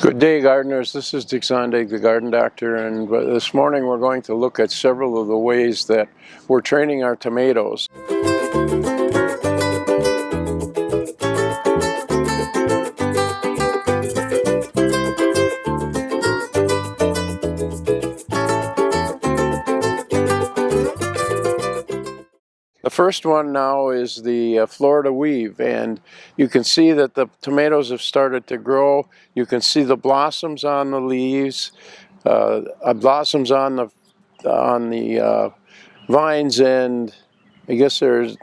Good day, gardeners. This is Dick Zondig, the Garden Doctor, and this morning we're going to look at several of the ways that we're training our tomatoes. The first one now is the Florida weave, and you can see that the tomatoes have started to grow. You can see the blossoms on the leaves, blossoms on the vines, and I guess there's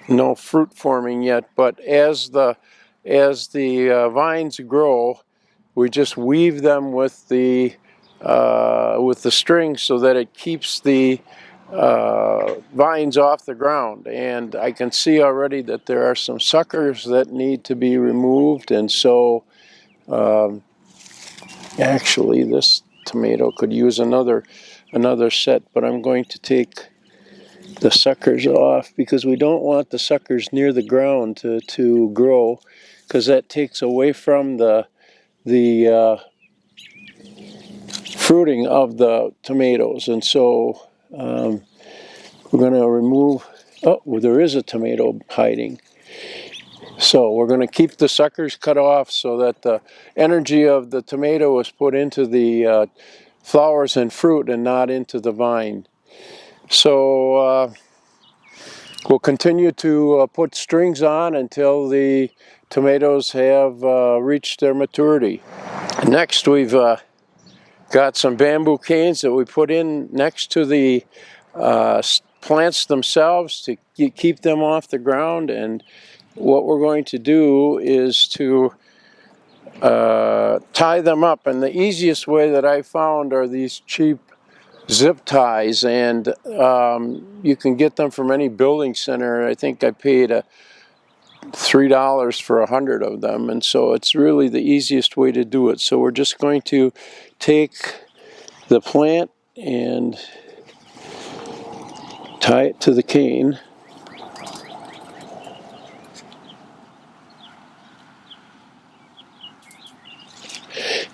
no fruit forming yet. But as the vines grow, we just weave them with the string so that it keeps the vines off the ground. And I can see already that there are some suckers that need to be removed, and so actually this tomato could use another set, but I'm going to take the suckers off because we don't want the suckers near the ground to grow, because that takes away from the fruiting of the tomatoes. And so we're going to remove, oh, well, there is a tomato hiding. So we're going to keep the suckers cut off so that the energy of the tomato is put into the flowers and fruit and not into the vine. So we'll continue to put strings on until the tomatoes have reached their maturity. Next, we've got some bamboo canes that we put in next to the plants themselves to keep them off the ground. And what we're going to do is to tie them up. And the easiest way that I found are these cheap zip ties, and you can get them from any building center. I think I paid $3 for 100 of them, and so it's really the easiest way to do it. So we're just going to take the plant and tie it to the cane.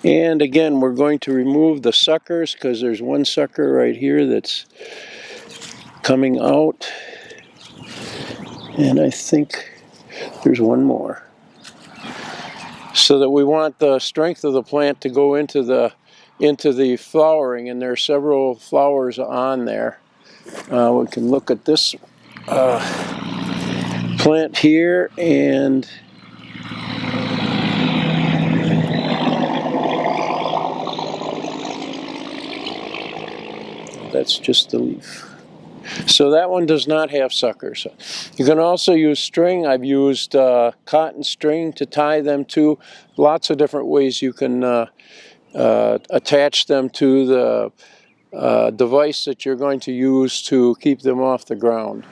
And again, we're going to remove the suckers because there's one sucker right here that's coming out, and I think there's one more. So that we want the strength of the plant to go into the flowering, and there are several flowers on there. We can look at this plant here, and that's just the leaf. So that one does not have suckers. You can also use string. I've used cotton string to tie them to. Lots of different ways you can attach them to the device that you're going to use to keep them off the ground.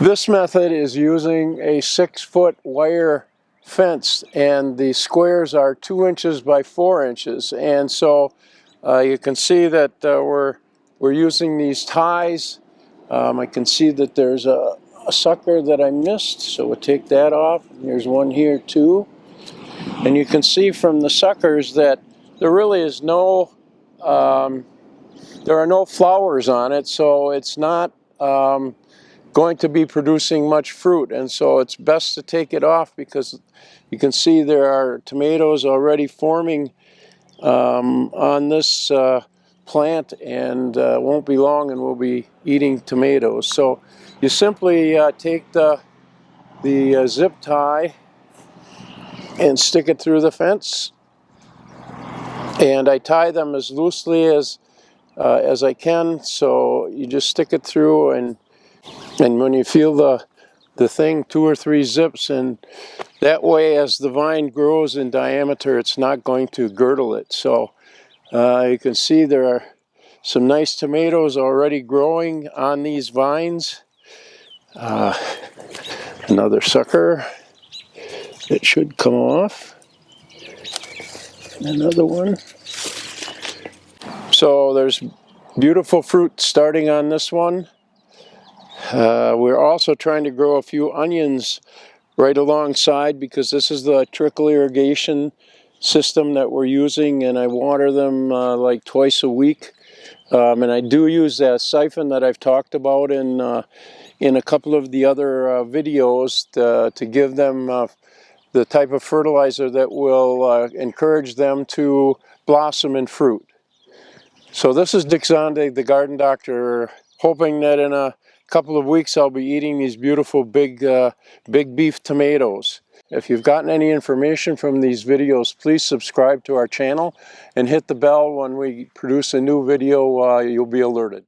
This method is using a 6-foot wire fence, and the squares are 2 inches by 4 inches. And so you can see that we're using these ties. I can see that there's a sucker that I missed, so we'll take that off. There's one here too. And you can see from the suckers that there really is there are no flowers on it, so it's not going to be producing much fruit. And so it's best to take it off, because you can see there are tomatoes already forming on this plant, and won't be long and we'll be eating tomatoes. So you simply take the zip tie and stick it through the fence, and I tie them as loosely as I can. So you just stick it through, and when you feel the thing, 2 or 3 zips, and that way as the vine grows in diameter, it's not going to girdle it. So you can see there are some nice tomatoes already growing on these vines. Another sucker that should come off. Another one. So there's beautiful fruit starting on this one. We're also trying to grow a few onions right alongside, because this is the trickle irrigation system that we're using, and I water them like twice a week. And I do use that siphon that I've talked about in a couple of the other videos to give them the type of fertilizer that will encourage them to blossom and fruit. So this is Dick Zonde, the garden doctor, hoping that in a couple of weeks I'll be eating these beautiful big beef tomatoes. If you've gotten any information from these videos, please subscribe to our channel and hit the bell. When we produce a new video, you'll be alerted.